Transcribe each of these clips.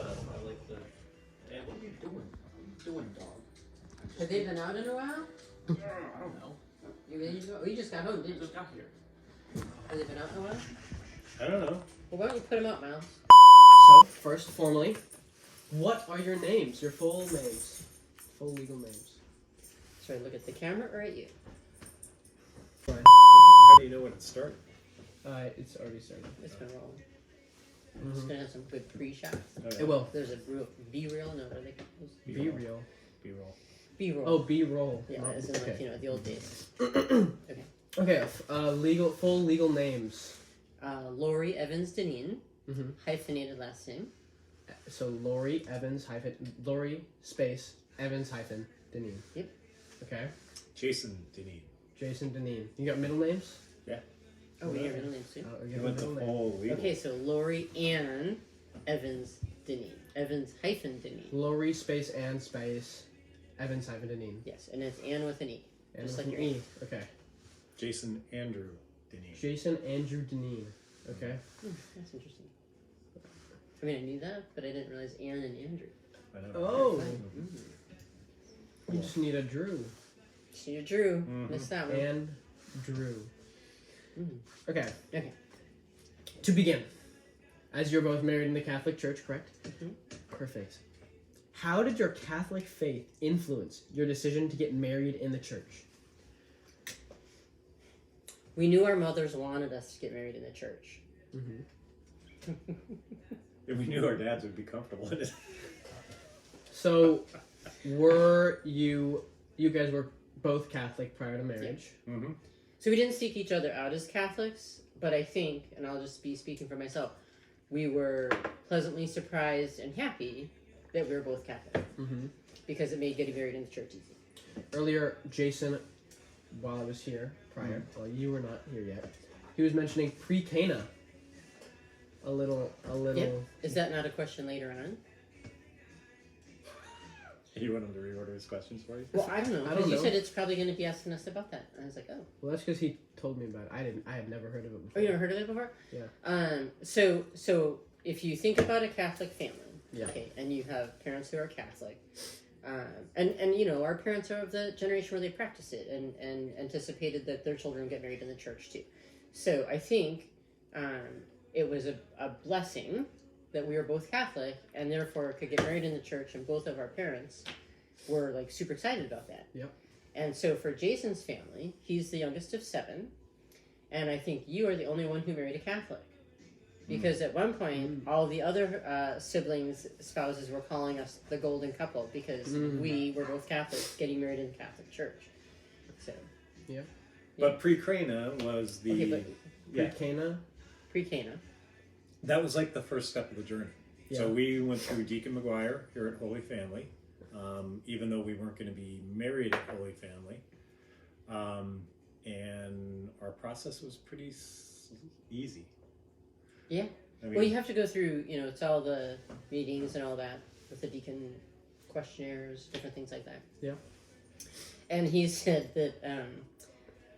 I like the. Dad, what are you doing? What are you doing, dog? Have they been out in a while? I don't know. You just got home, didn't you? Just got here. Have they been out in a while? I don't know. Well, why don't you put them out, Miles? So, first, formally, what are your names? Your full names. Full legal names. Should I look at the camera or at you? Fine. How do you know when it started? It's already started. It's been rolling. It's gonna have some good pre-shots. Oh, yeah. It will. There's a B-reel, no, what are they called? Be real. B-roll. B-roll. Oh, B-roll. Yeah, Not- as in like, okay. you know, the old days. Okay. Okay, full legal names. Laurie Evans Dinneen, Mm-hmm. hyphenated last name. So, Laurie Evans Laurie space Evans hyphen Dinneen. Yep. Okay. Jason Dinneen. Jason Dinneen. You got middle names? Oh, we have middle names too. You You have went the middle name. whole legal. Okay, so Laurie Ann Evans Dinneen. Evans hyphen Dinneen. Laurie space and space Evans hyphen Dinneen. Yes, and it's Ann with an E. And Just with like an your E. Okay. Jason Andrew Dinneen. Jason Andrew Dinneen. Okay. That's interesting. I mean, I knew that, but I didn't realize Ann and Andrew. I know. Oh. Mm. You just need a Drew. She knew Drew. Mhm. Missed that one. And Drew. Mm. Okay. Okay. To begin, as you're both married in the Catholic Church, correct? Mhm. Perfect. How did your Catholic faith influence your decision to get married in the church? We knew our mothers wanted us to get married in the church. Mm-hmm. And we knew our dads would be comfortable in it. So, were you guys were both Catholic prior to marriage? Mm-hmm. So we didn't seek each other out as Catholics, but I think, and I'll just be speaking for myself, we were pleasantly surprised and happy that we were both Catholic Mm-hmm. because it made getting married in the church easy. Earlier, Jason, while I was here prior, while you were not here yet, he was mentioning pre-Cana. A little. Yep. Is that not a question later on? You want him to reorder his questions for you? Well, I don't know. I Because don't you know. said it's probably going to be asking us about that. And I was like, oh. Well, that's because he told me about it. I had never heard of it Oh, before. you never heard of it before? Yeah. So if you think about a Catholic family, Yeah. okay, and you have parents who are Catholic, and you know, our parents are of the generation where they practiced it and anticipated that their children would get married in the church too. So I think it was a blessing that we were both Catholic and therefore could get married in the church, and both of our parents were like super excited about that. Yep. And so for Jason's family, he's the youngest of 7, and I think you are the only one who married a Catholic. Because at one point, all the other siblings' spouses were calling us the golden couple because we were both Catholics getting married in the Catholic Church. So, Yeah. But pre-Crana was the... okay, but yeah, Pre-Cana. pre-Cana. that was like the first step of the journey. Yeah. So we went through Deacon McGuire here at Holy Family, even though we weren't going to be married at Holy Family. And our process was pretty easy. Yeah. I mean, Well, you have to go through, you know, it's all the meetings and all that with the deacon questionnaires, different things like that. Yeah. And he said that,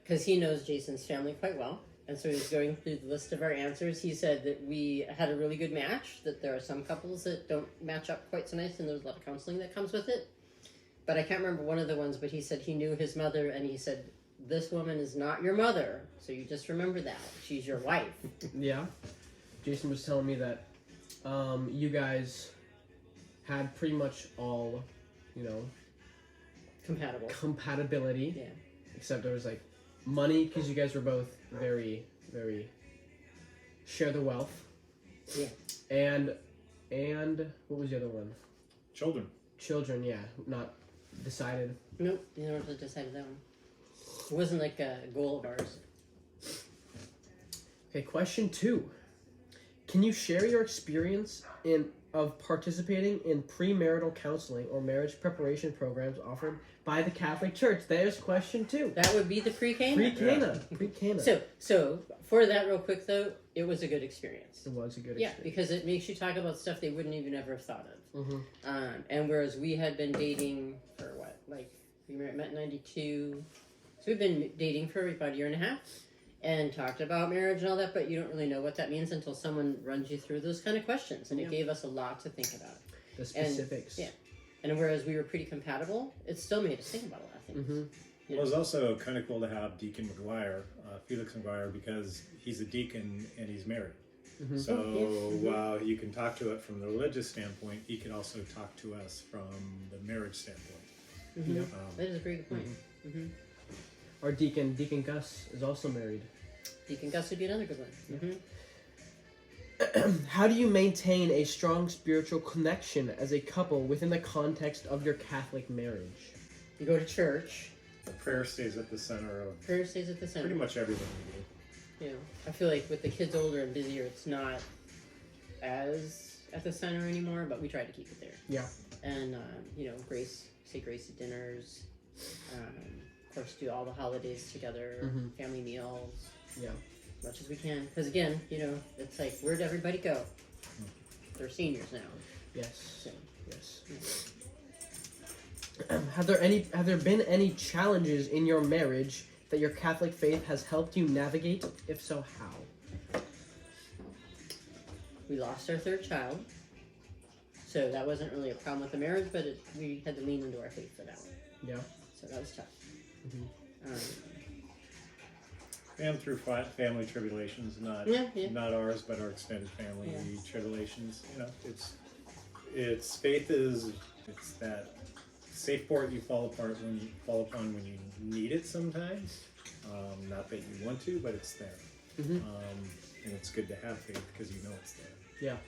because he knows Jason's family quite well, and so he was going through the list of our answers, he said that we had a really good match, that there are some couples that don't match up quite so nice, and there's a lot of counseling that comes with it. But I can't remember one of the ones, but he said he knew his mother, and he said, this woman is not your mother, so you just remember that. She's your wife. Yeah. Jason was telling me that you guys had pretty much all, you know, Compatible. compatibility. Yeah. Except there was like money, because you guys were both very, very share the wealth. Yeah. And what was the other one? children. Children, yeah, not decided. Nope, you never decided that one. It wasn't like a goal of ours. Okay, question 2. Can you share your experience of participating in premarital counseling or marriage preparation programs offered by the Catholic Church? There's question 2. That would be the pre-Cana. Pre-Cana. Pre-Cana. So for that real quick though, it was a good experience. It was a good Yeah, experience. because it makes you talk about stuff they wouldn't even ever have thought of. Mm-hmm. And whereas we had been dating for what, like we met in '92, so we've been dating for about a year and a half, and talked about marriage and all that, but you don't really know what that means until someone runs you through those kind of questions. And it gave us a lot to think about. The specifics. And whereas we were pretty compatible, it still made us think about a lot of things. Mm-hmm. You Well, it was also kind of cool to have Deacon McGuire, Felix McGuire, because he's a deacon and he's married. Mm-hmm. So Mm-hmm. while you can talk to it from the religious standpoint, he could also talk to us from the marriage standpoint. Mm-hmm. Yep. That is a very good point. Mm-hmm. Our Deacon Gus, is also married. Deacon Gus would be another good one. Mm-hmm. How do you maintain a strong spiritual connection as a couple within the context of your Catholic marriage? You go to church. The prayer stays at the center of Prayer stays at the center. pretty much everything we do. You know, I feel like with the kids older and busier, it's not as at the center anymore, but we try to keep it there. Yeah. And, say grace at dinners. Of course, do all the holidays together, Mhm. family meals. Yeah. As much as we can. Because again, it's like, where'd everybody go? They're seniors now. Yes. So, Yes. Have there been any challenges in your marriage that your Catholic faith has helped you navigate? If so, how? we lost our third child. So that wasn't really a problem with the marriage, but we had to lean into our faith for that one. Yeah. So that was tough. Mhm. And through family tribulations, not not ours, but our extended family tribulations. It's faith is that safe port you fall upon when you need it sometimes. Not that you want to, but it's there. Mhm. And it's good to have faith because you know it's there. Yeah.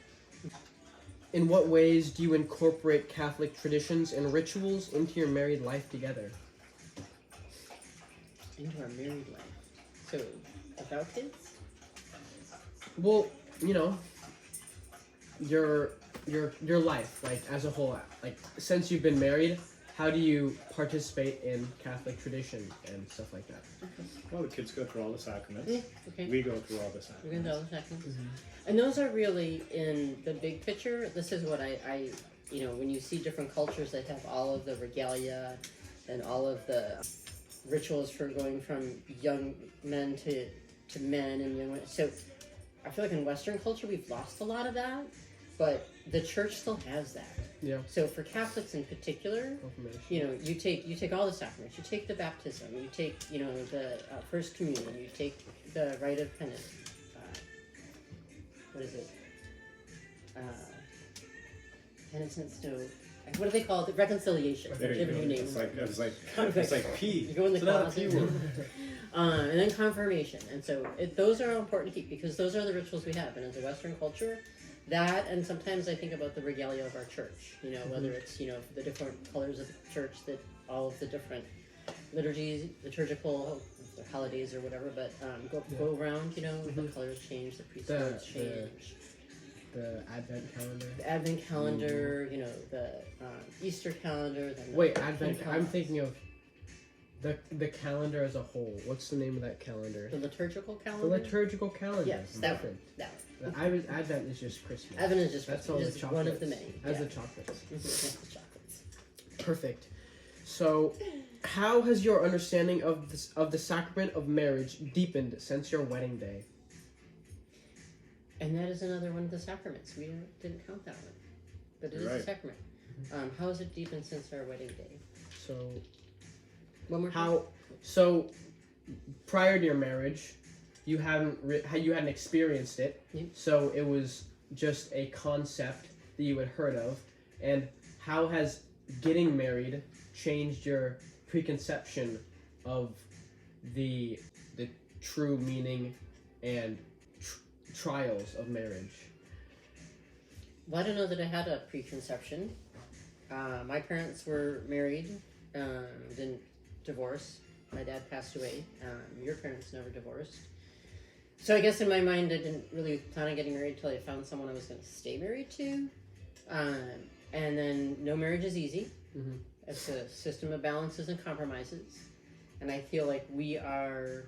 In what ways do you incorporate Catholic traditions and rituals into your married life together? Into our married life. So, without kids? Well, your life, like as a whole, like since you've been married, how do you participate in Catholic tradition and stuff like that? Well, the kids go through all the sacraments. Yeah, okay. We go through all the We're sacraments. going to double seconds. And those are really in the big picture. This is what I when you see different cultures that have all of the regalia and all of the rituals for going from young men to men and young women. So I feel like in Western culture we've lost a lot of that, but the church still has that. Yeah. So for Catholics in particular, Confirmation. you take all the sacraments. You take the baptism. You take the first communion. You take the rite of penance. What is it? Penitence? No. What do they call it? Reconciliation. There They you have a go. new name. It's like P. You go in the It's not a closet. P word. And then confirmation. And so those are important to keep because those are the rituals we have. And as a Western culture, that and sometimes I think about the regalia of our church. Whether it's the different colors of the church, that all of the different liturgies, liturgical holidays or whatever. But go around. The colors change, the priesthoods change. The Advent calendar. The Advent calendar, the Easter calendar. Then Wait, Advent. I'm thinking of the calendar as a whole. What's the name of that calendar? the liturgical The calendar. liturgical calendar. Yes, that Different. one. That one. Advent is just Christmas. Advent is just That's all the just chocolates. one of the many. As Yeah. the chocolates. Just the chocolates. Perfect. So, how has your understanding of the sacrament of marriage deepened since your wedding day? And that is another one of the sacraments. We didn't count that one, but it is You're a right. sacrament. How has it deepened since our wedding day? So, One more time. how? So, prior to your marriage, you hadn't experienced it. Yeah. So it was just a concept that you had heard of. And how has getting married changed your preconception of the true meaning and trials of marriage? Well, I don't know that I had a preconception. My parents were married, didn't divorce. My dad passed away. Your parents never divorced. So I guess in my mind, I didn't really plan on getting married until I found someone I was going to stay married to. And then no marriage is easy. Mhm. It's a system of balances and compromises. And I feel like we are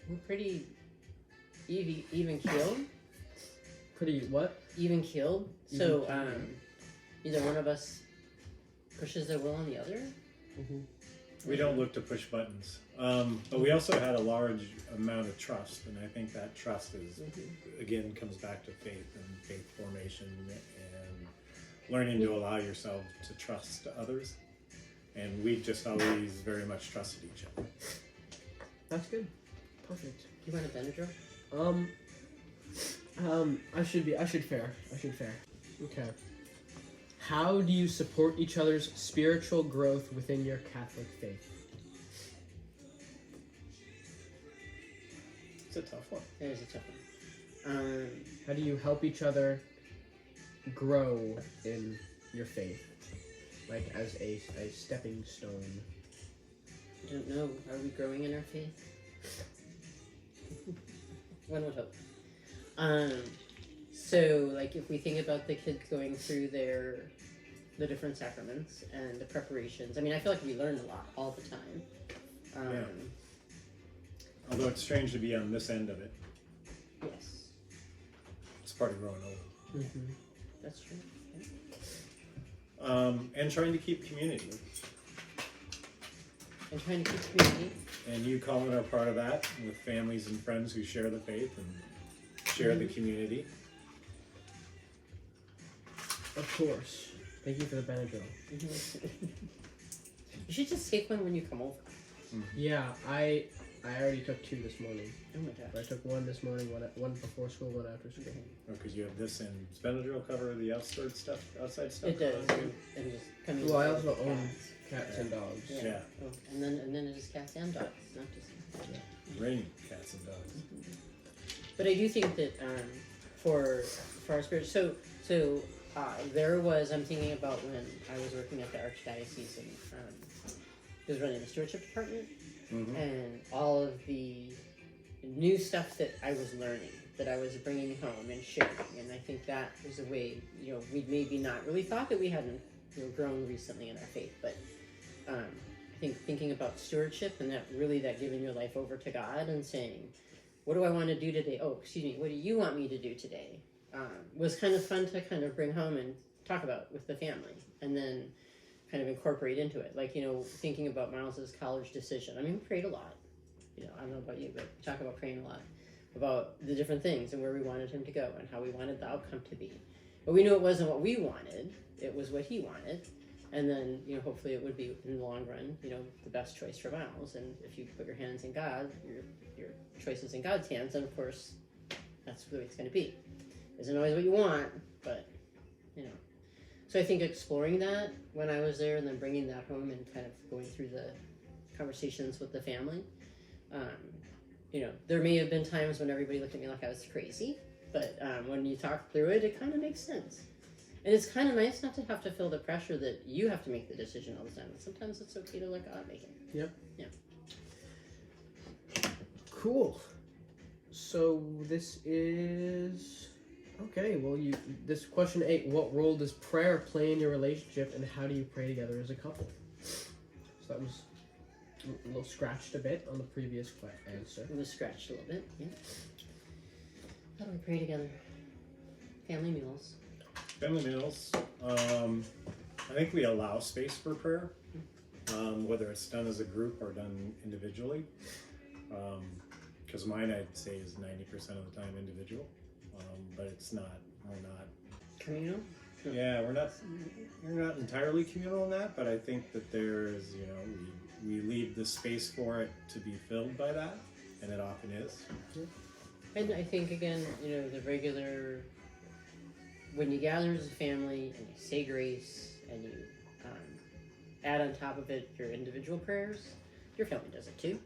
we're pretty even keeled. Pretty what? Even keeled. So Even-keeled. either one of us pushes their will on the other. Mhm. We don't look to push buttons. But we also had a large amount of trust, and I think that trust is, again, comes back to faith and faith formation and learning to allow yourself to trust others. And we've just always very much trusted each other. That's good. Perfect. You want a Benadryl? I should fare. Okay. How do you support each other's spiritual growth within your Catholic faith? It's a tough one. It is a tough one. How do you help each other grow in your faith? Like as a stepping stone. I don't know. Are we growing in our faith? One would hope. So, like, if we think about the kids going through the different sacraments and the preparations, I mean, I feel like we learn a lot all the time. Yeah. Although it's strange to be on this end of it. Yes. It's part of growing old. Mm-hmm. That's true. And trying to keep community. And trying to keep community. And you, Colin, are part of that with families and friends who share the faith and share the community. Of course. Thank you for the Benadryl. You should just take one when you come over. Yeah, I already took 2 this morning. Oh my gosh. I took 1 this morning, one before school, 1 after school. Oh, because you have this and does Benadryl cover the outside stuff? It does. And just coming. Well, I also own cats and dogs. Yeah. Oh, and then it is cats and dogs, not just. Raining cats and dogs. But I do think that for our spirit, so there was, I'm thinking about when I was working at the Archdiocese and was running the stewardship department, and all of the new stuff that I was learning, that I was bringing home and sharing, and I think that was a way, we'd maybe not really thought that we hadn't grown recently in our faith, but I think thinking about stewardship and that giving your life over to God and saying, what do I want to do today? Oh, excuse me, what do you want me to do today? Was kind of fun to kind of bring home and talk about with the family, and then kind of incorporate into it. Like, thinking about Miles's college decision. I mean, we prayed a lot. I don't know about you, but we talk about praying a lot about the different things and where we wanted him to go and how we wanted the outcome to be. But we knew it wasn't what we wanted. It was what he wanted. And then, hopefully it would be, in the long run, the best choice for Miles. And if you put your hands in God, your choice is in God's hands, and of course, that's the way it's going to be. Isn't always what you want, but, So I think exploring that when I was there and then bringing that home and kind of going through the conversations with the family, there may have been times when everybody looked at me like I was crazy, but when you talk through it, it kind of makes sense. And it's kind of nice not to have to feel the pressure that you have to make the decision all the time. Sometimes it's okay to let God make it. Yep. Yeah. Cool. So this is... Okay, well, this question 8, what role does prayer play in your relationship, and how do you pray together as a couple? So that was a little scratched a bit on the previous answer. It was scratched a little bit, yeah. How do we pray together? Family meals. Family meals. I think we allow space for prayer, whether it's done as a group or done individually. Because mine, I'd say, is 90% of the time individual. But it's not. We're not communal. Yeah, we're not entirely communal in that, but I think that there's, we leave the space for it to be filled by that, and it often is. And I think again, the regular, when you gather as a family and you say grace and you add on top of it your individual prayers, your family does it too.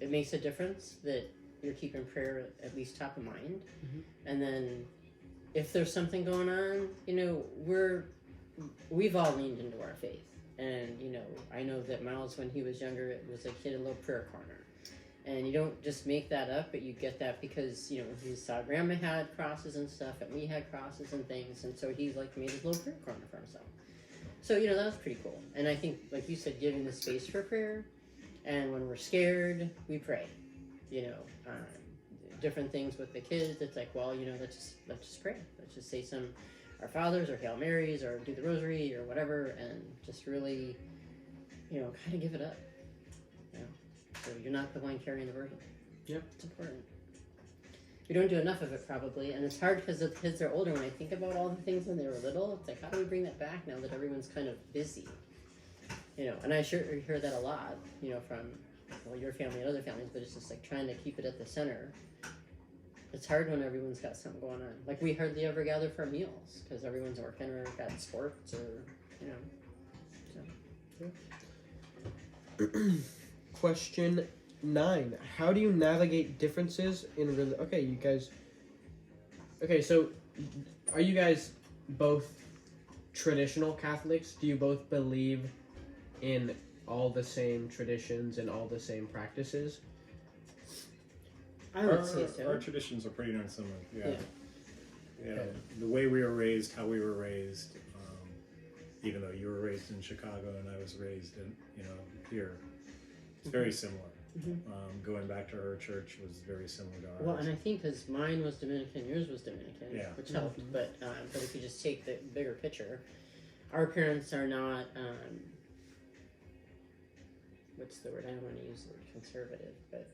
It makes a difference that you're keeping prayer at least top of mind. And then if there's something going on, we've all leaned into our faith. And, I know that Miles, when he was younger, it was a kid in a little prayer corner. And you don't just make that up, but you get that because, he saw grandma had crosses and stuff, and we had crosses and things. And so he made his little prayer corner for himself. So, that was pretty cool. And I think, like you said, giving the space for prayer. And when we're scared, we pray. Different things with the kids. It's like, well, let's just pray. Let's just say some Our Fathers or Hail Marys or do the Rosary or whatever, and just really kind of give it up. So you're not the one carrying the burden. Yep. It's important. We don't do enough of it probably, and it's hard because the kids are older. When I think about all the things when they were little, it's like, how do we bring that back now that everyone's kind of busy? And I sure hear that a lot, from your family and other families, but it's just like trying to keep it at the center. It's hard when everyone's got something going on. Like we hardly ever gather for meals because everyone's working or got sports or, so. Question 9. How do you navigate differences in so are you guys both traditional Catholics? Do you both believe in all the same traditions and all the same practices? I would say so. Our traditions are pretty darn similar. Yeah. Okay. The way we were raised, how we were raised, even though you were raised in Chicago and I was raised in, here, it's very similar. Mm-hmm. Going back to her church was very similar to ours. Well, and I think because mine was Dominican, yours was Dominican, which helped. Mm-hmm. But if you just take the bigger picture, our parents are not. What's the word? I don't want to use the word conservative, but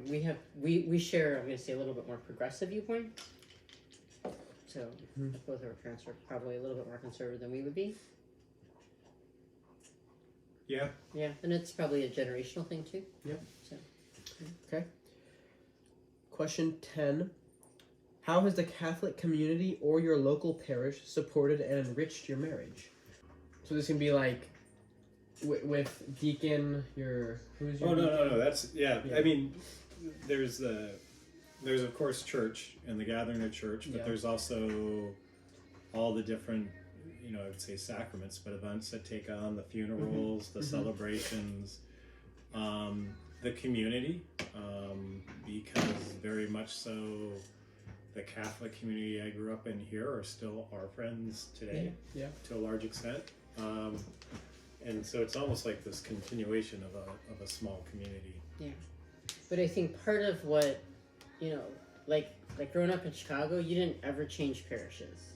we share. I'm going to say a little bit more progressive viewpoint. So both of our parents are probably a little bit more conservative than we would be. Yeah. Yeah, and it's probably a generational thing too. Yep. So. Okay. Question 10. How has the Catholic community or your local parish supported and enriched your marriage? So this can be like with deacon, who's your deacon? No. That's yeah. I mean, there's of course church and the gathering of church, but there's also all the different, I would say sacraments, but events that take on the funerals, the celebrations, the community, because very much so the Catholic community I grew up in here are still our friends today, to a large extent. And so it's almost like this continuation of a small community. Yeah. But I think part of what, like growing up in Chicago, you didn't ever change parishes.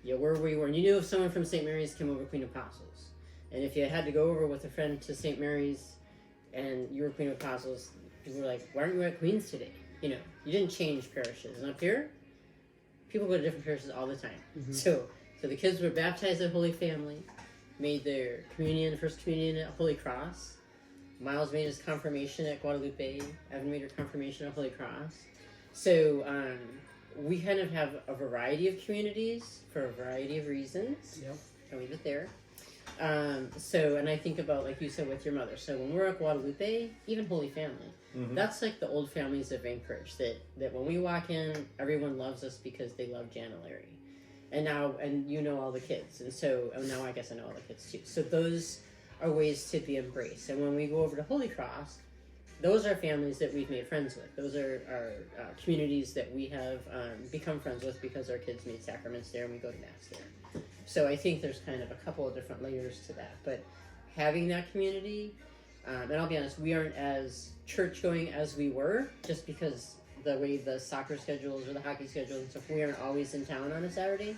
Where we were, and you knew if someone from St. Mary's came over, Queen of Apostles. And if you had to go over with a friend to St. Mary's and you were Queen of Apostles, people were like, why aren't you at Queen's today? You didn't change parishes. And up here, people go to different parishes all the time. Mm-hmm. So the kids were baptized at Holy Family, made their first communion at Holy Cross. Miles made his confirmation at Guadalupe. Evan made her confirmation at Holy Cross. So, we kind of have a variety of communities for a variety of reasons. Yep. I'll leave it there. And I think about, like you said, with your mother. So when we're at Guadalupe, even Holy Family, that's like the old families of Anchorage, that when we walk in, everyone loves us because they love Jan and Larry. And all the kids. And so, now I guess I know all the kids too. So those are ways to be embraced. And when we go over to Holy Cross, those are families that we've made friends with. Those are our communities that we have become friends with because our kids made sacraments there and we go to Mass there. So I think there's kind of a couple of different layers to that. But having that community, and I'll be honest, we aren't as church-going as we were just because the way the soccer schedules or the hockey schedules and stuff, we aren't always in town on a Sunday.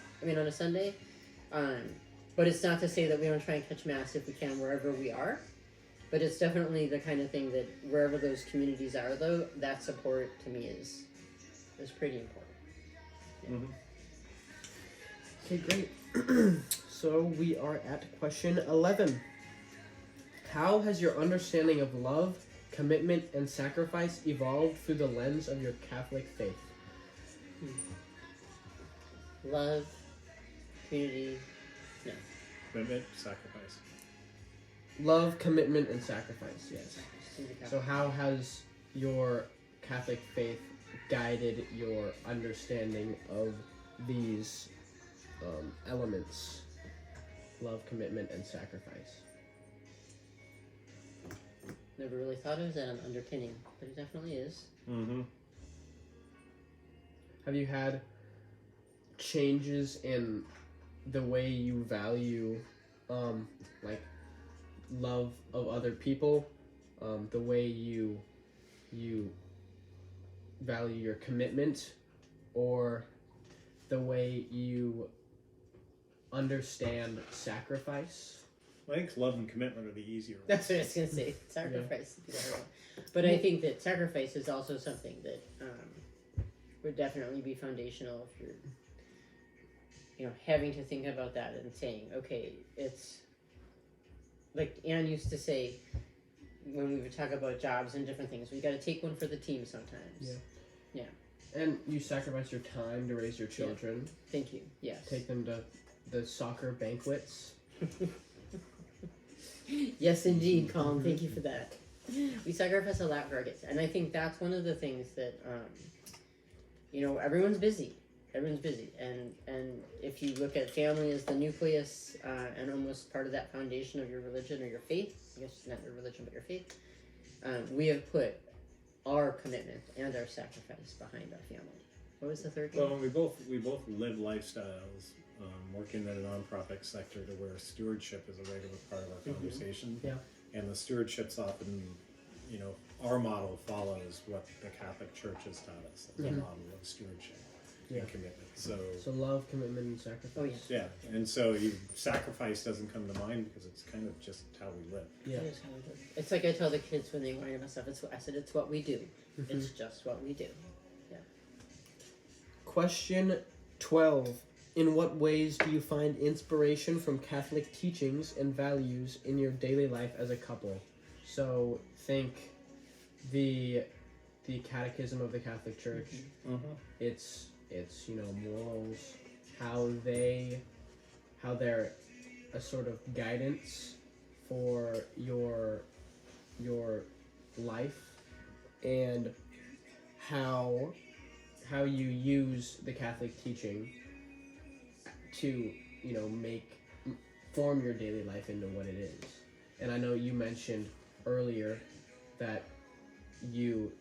But it's not to say that we don't try and catch Mass if we can wherever we are. But it's definitely the kind of thing that wherever those communities are, though, that support to me is pretty important. Yeah. Okay, great. So we are at question 11. How has your understanding of love, commitment, and sacrifice evolved through the lens of your Catholic faith? Love, community, no. Commitment, sacrifice. Love, commitment, and sacrifice, yes. So how has your Catholic faith guided your understanding of these elements? Love, commitment, and sacrifice. Never really thought of it as an underpinning, but it definitely is. Have you had changes in the way you value, love of other people, the way you value your commitment, or the way you understand sacrifice? I think love and commitment are the easier ones. That's what I was gonna say. Sacrifice would be the hard one. But I think that sacrifice is also something that would definitely be foundational if you're, having to think about that and saying, okay, it's like Anne used to say when we would talk about jobs and different things. We got to take one for the team sometimes. Yeah. And you sacrifice your time to raise your children. Yeah. Thank you. Yes. Take them to the soccer banquets. Yes, indeed, Colin. Thank you for that. We sacrifice a lot for our kids, and I think that's one of the things that everyone's busy. Everyone's busy, and if you look at family as the nucleus and almost part of that foundation of your religion or your faith, I guess not your religion but your faith, we have put our commitment and our sacrifice behind our family. What was the third one? Well, we both live lifestyles, working in a nonprofit sector to where stewardship is a regular part of our conversation. Yeah. And the stewardship's often, our model follows what the Catholic Church has taught us as a model of stewardship and commitment. So love, commitment, and sacrifice. Oh, yes. yeah, and so sacrifice doesn't come to mind because it's kind of just how we live. Yeah. It is how we do. It's like I tell the kids when they whine about stuff. I said it's what we do. It's just what we do. Yeah. Question 12. In what ways do you find inspiration from Catholic teachings and values in your daily life as a couple? So think the Catechism of the Catholic Church. It's morals, how they're a sort of guidance for your life, and how you use the Catholic teaching to form your daily life into what it is. And I know you mentioned earlier that you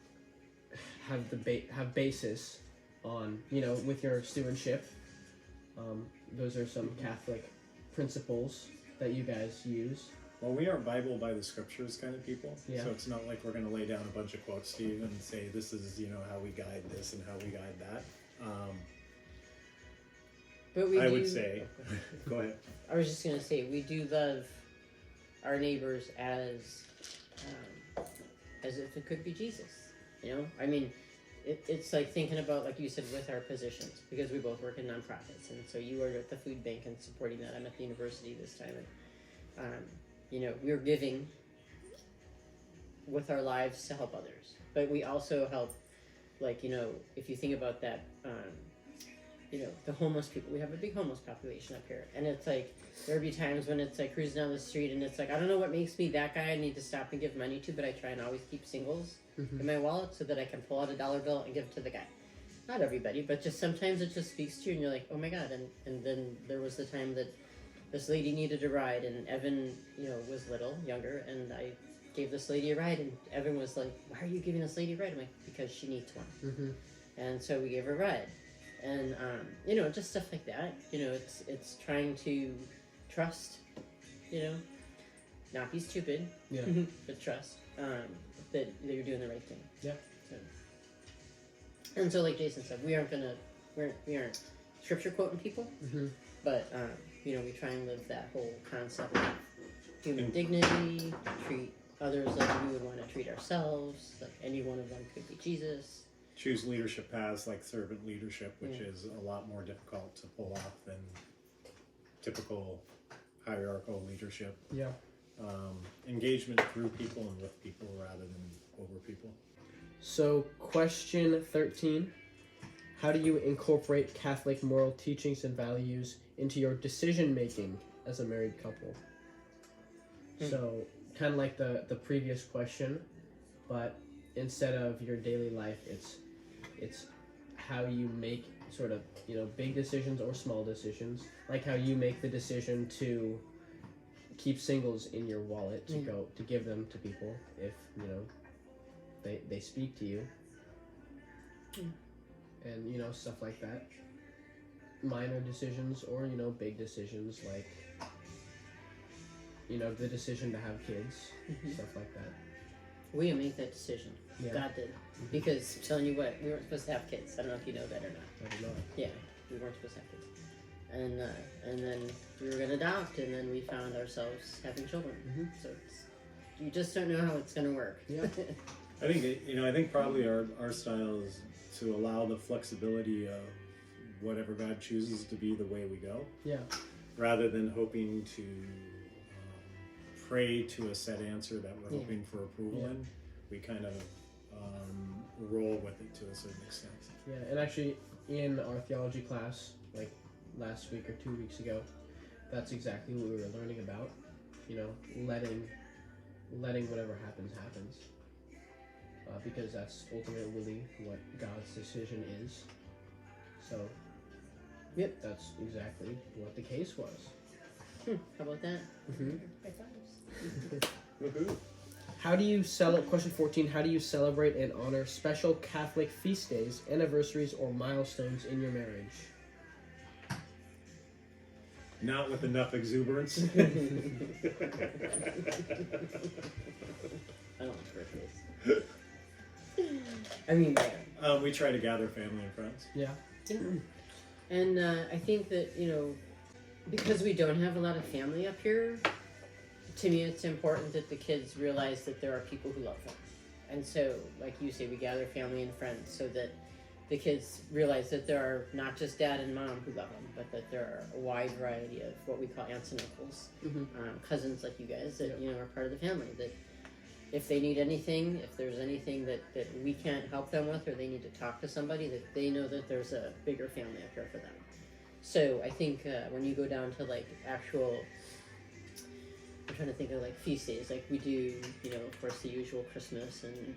have basis on with your stewardship. Those are some Catholic principles that you guys use. Well, we are Bible by the Scriptures kind of people, Yeah. so it's not like we're going to lay down a bunch of quotes to you and say this is how we guide this and how we guide that. But we I do, would say, go ahead. I was just gonna say we do love our neighbors as if it could be Jesus. I mean, it's like thinking about, like you said, with our positions, because we both work in nonprofits, and so you are at the food bank and supporting that. I'm at the university this time, and we're giving with our lives to help others, but we also help, like if you think about that. The homeless people. We have a big homeless population up here. And it's like, there'll be times when it's like cruising down the street and it's like, I don't know what makes me that guy I need to stop and give money to, but I try and always keep singles in my wallet so that I can pull out a $1 bill and give it to the guy. Not everybody, but just sometimes it just speaks to you and you're like, oh my God. And then there was the time that this lady needed a ride and Evan, was younger, and I gave this lady a ride and Evan was like, why are you giving this lady a ride? I'm like, because she needs one. And so we gave her a ride. And, just stuff like that. It's trying to trust, not be stupid, but trust that you're doing the right thing. Yeah. And so, like Jason said, we aren't scripture quoting people, but, we try and live that whole concept of human dignity, treat others like we would want to treat ourselves, like any one of them could be Jesus. Choose leadership paths like servant leadership, which is a lot more difficult to pull off than typical hierarchical leadership. Yeah. Engagement through people and with people rather than over people. So, question 13. How do you incorporate Catholic moral teachings and values into your decision making as a married couple? So, kind of like the previous question, but instead of your daily life, it's how you make sort of big decisions or small decisions, like how you make the decision to keep singles in your wallet to give them to people if they speak to you, and stuff like that. Minor decisions or big decisions like the decision to have kids, stuff like that. We didn't make that decision. Yeah. God did. Because I'm telling you what, we weren't supposed to have kids. I don't know if you know that or not. I don't know. Yeah, we weren't supposed to have kids. and then we were gonna adopt, and then we found ourselves having children. So you just don't know how it's gonna work. Yeah. I think I think probably our style is to allow the flexibility of whatever God chooses to be the way we go. Yeah. Rather than hoping to pray to a set answer that we're hoping for approval in, we kind of roll with it to a certain extent. Yeah, and actually in our theology class, like last week or 2 weeks ago, that's exactly what we were learning about. You know, letting whatever happens. Because that's ultimately what God's decision is. So, yep, that's exactly what the case was. How about that? How do you question 14, how do you celebrate and honor special Catholic feast days, anniversaries, or milestones in your marriage? Not with enough exuberance. I don't like birthdays. I mean, we try to gather family and friends. Yeah. And I think that, because we don't have a lot of family up here, to me it's important that the kids realize that there are people who love them. And so, like you say, we gather family and friends so that the kids realize that there are not just dad and mom who love them, but that there are a wide variety of what we call aunts and uncles, cousins like you guys that, are part of the family. That if they need anything, if there's anything that we can't help them with, or they need to talk to somebody, that they know that there's a bigger family up here for them. So I think when you go down to like actual, I'm trying to think of like feast days, like we do, of course the usual Christmas and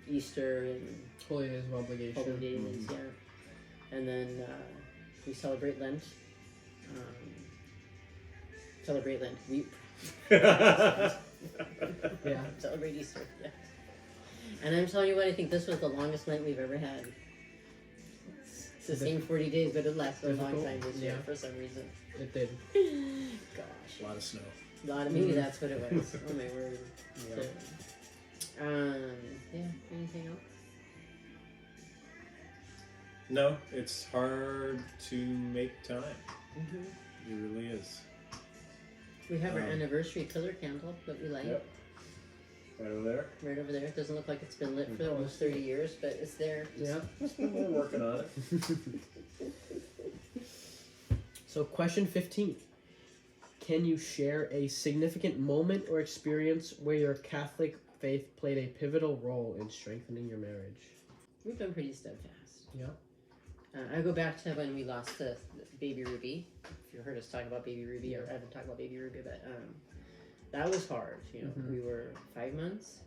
Easter and Holy Days of Obligation. And then we celebrate Lent. We celebrate Easter. Yeah. And I'm telling you what, I think this was the longest Lent we've ever had. It's the same 40 days, but it lasted a long time this year for some reason. It did. Gosh. A lot of snow. Maybe that's what it was. Oh my word. Yeah. So, anything else? No, it's hard to make time. It really is. We have our anniversary color candle that we light. Yep. Right over there. Right over there. It doesn't look like it's been lit for almost 30 years, but it's there. Yeah. We're working on it. So, question 15. Can you share a significant moment or experience where your Catholic faith played a pivotal role in strengthening your marriage? We've been pretty steadfast. Yeah. I go back to when we lost the baby Ruby. If you heard us talk about baby Ruby, or I haven't talked about baby Ruby, but that was hard. We were 5 months.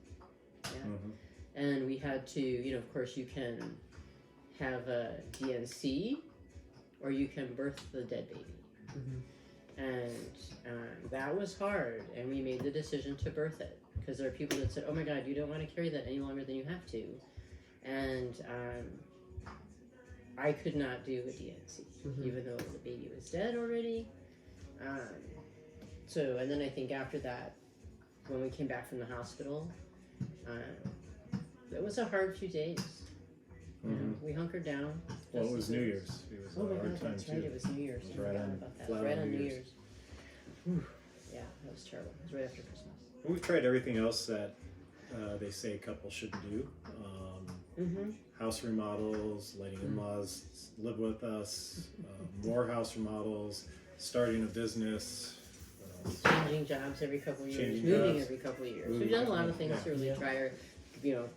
Yeah. And we had to, of course, you can have a DNC or you can birth the dead baby. And that was hard, and we made the decision to birth it because there are people that said, oh my God, you don't want to carry that any longer than you have to. And I could not do a DNC, even though the baby was dead already. And then I think after that, when we came back from the hospital, it was a hard few days. We hunkered down. Well, it was New Year's. It was a hard time that's too. right. It was New Year's. It was right on, right on New Year's. Yeah, that was terrible. It was right after Christmas. We've tried everything else that they say couples shouldn't do. House remodels, letting in-laws live with us, more house remodels, starting a business. Changing jobs every couple of years, moving every couple of years. We've done a lot of things to really try our,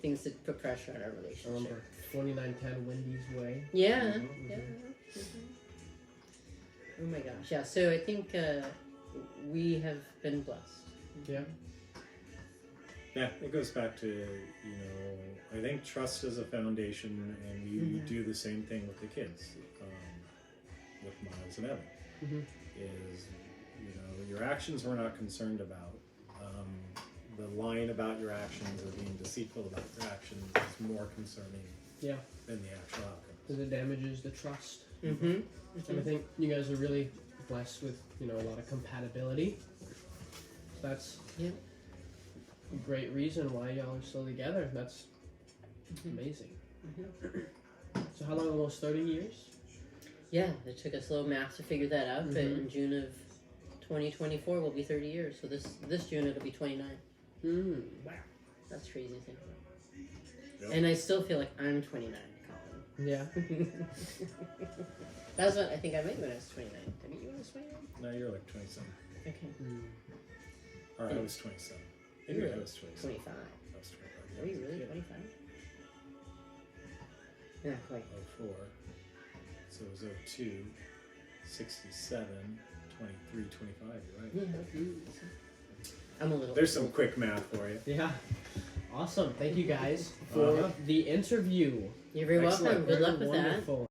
things that put pressure on our relationship. I remember 2910 Wendy's Way. Yeah. Oh my gosh, yeah. So I think we have been blessed. Yeah. Yeah, it goes back to, I think trust is a foundation, and we do the same thing with the kids, with Miles and Evan. Is, your actions we're not concerned about. The lying about your actions or being deceitful about your actions is more concerning than the actual outcome. Because it damages the trust. And I think you guys are really blessed with, a lot of compatibility. So that's a great reason why y'all are still together. That's amazing. So how long? Almost 30 years? Yeah, it took us a little math to figure that out, but in June of 2024 will be 30 years. So this June it'll be 29. Wow, that's crazy to think about. Yep. And I still feel like I'm 29, Colin. Yeah. That's what I think I met you when I was 29. I met you when I was 29? No, you're like 27. Okay. Or I was 27. Maybe I was 27. 25. I was 25. Are you really 25? Not quite. 04. So it was 02, 67, 23, 25. You're right. Yeah. I'm a little. There's some quick math for you. Yeah. Awesome. Thank you guys for the interview. You're very welcome. Excellent. Good Very luck with that. wonderful.